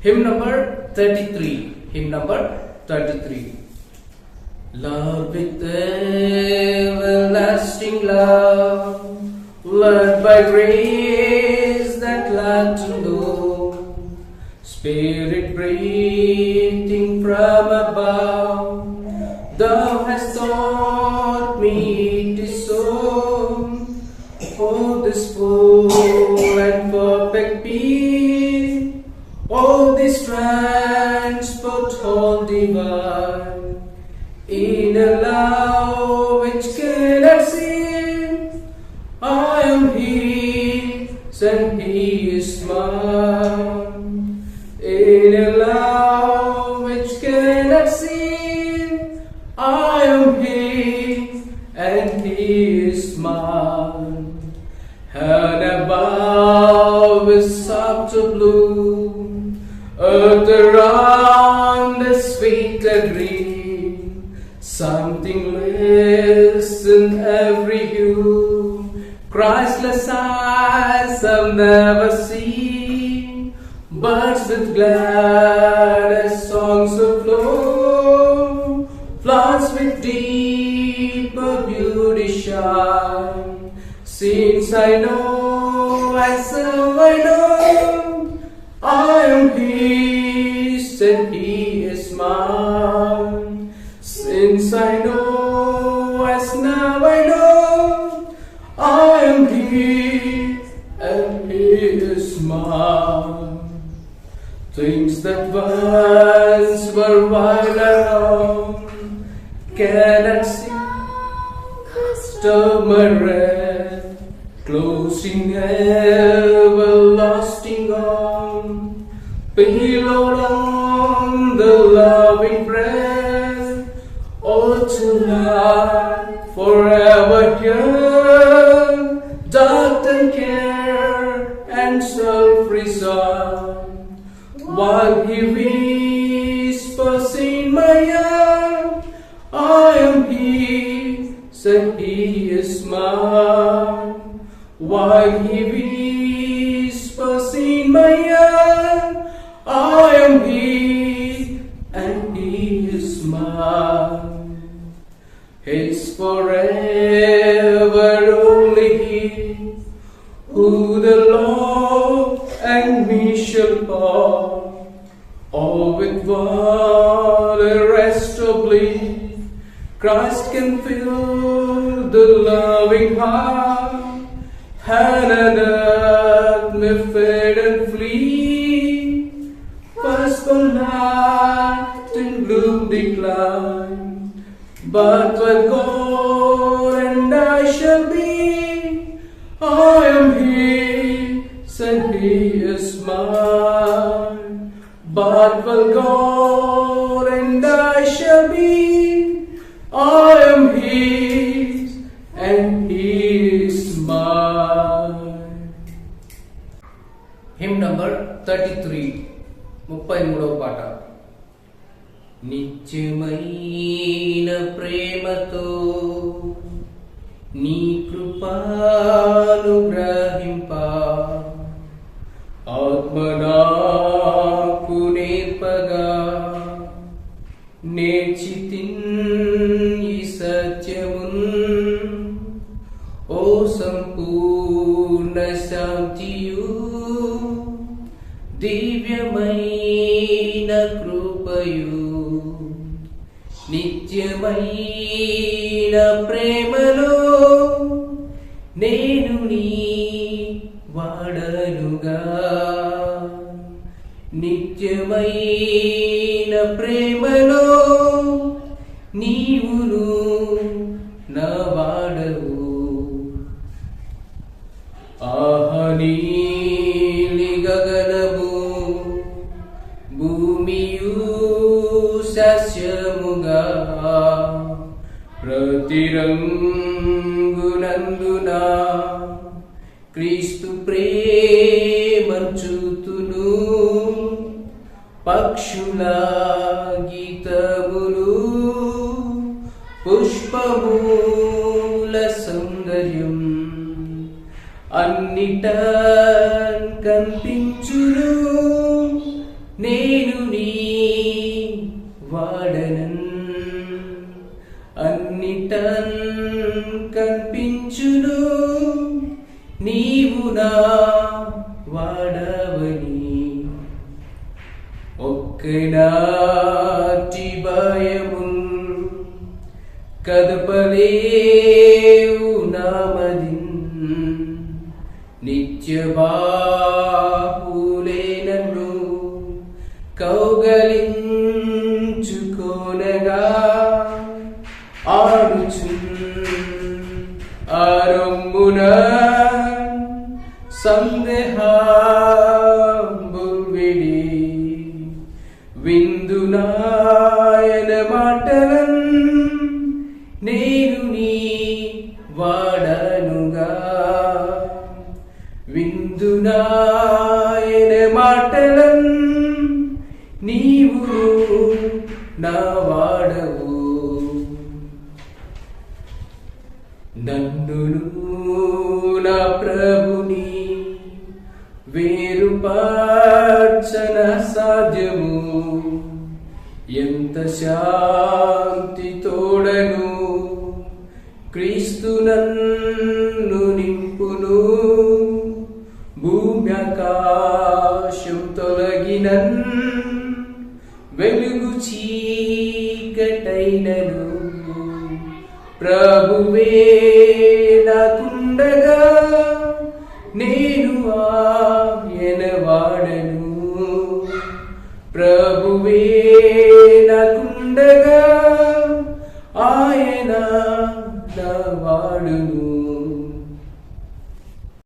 Hymn number 33. Hymn number 33. Love with everlasting love, led by grace that glad to know, Spirit breathing from above, Thou hast taught me to sow, oh this full and perfect peace, oh this transport all divine, in a love which cannot see, I am His and He is mine. In a love which cannot see, I am His and He is mine. And above is softer blue, earth around is sweeter green, something less in every hue, Christless eyes have never seen, birds with gladness songs of flow, flowers with deeper beauty shine. Since I know, as I know, I am His and He is mine. Since I know, as now I know, I am His and He is mine. Things that once were wild around cannot see, stir my rest, closing everlasting arm, pillowed on the loving breast, all tonight, forever here, doubt and care and self-resign, while He whispers in my ear, I am His and He is mine. While He whispers in my ear, I am His and He is mine. His forever only He, who the Lord and me shall part, all with what a rest of bliss Christ can fill the loving heart. Heaven and earth may fade and flee, first for night in gloom decline, but when God and I shall be, I am His and He is mine. But when God and I shall be, I am His and He is mine. Hymn number 33. 33వ పాట. నిత్యమైన ప్రేమతో నీ కృపను గ్రహింప ఆత్మ నాకు నేర్పగా నేర్చితిన్ ఈ సత్యమున్, ఓ సంపూర్ణ శాంతియు దివ్యమైన కృపయు నిత్యమైన ప్రేమలో నేను నీ వాడనుగా. నిత్యమైన ప్రేమలో నీవును నా వాడవు. ఆహనీలి గగనము భూమియు సస్యముగా ప్రతిరంగునందున క్రీస్తు ప్రేమంచుతును. పక్షుల గీతములు పుష్పముల సౌందర్యం అన్నిట కనిపించును. నే ఒకనాటి భయమున్ కదపలేవు నామదిన్ నిత్య బాహులే నన్ను కౌగలించుకోనగా ఆడుచున్ ఆరొమ్మున సందేహంబుల్ విడి విందునాయన మాటలన్ నేను నీ వాడనుగా విందునాయన మాటలన్ నీవు నా వాడవు నన్నును నా ప్రభుని వేరుపరచన సాధ్యము ఎంత శాంతి తోడను క్రీస్తు నన్ను నింపును భూమి ఆకాశం తొలగినన్ వెలుగు చీకటైనను ప్రభువే నాకుండగా నేను ఆయన వాడను ప్రభువే నా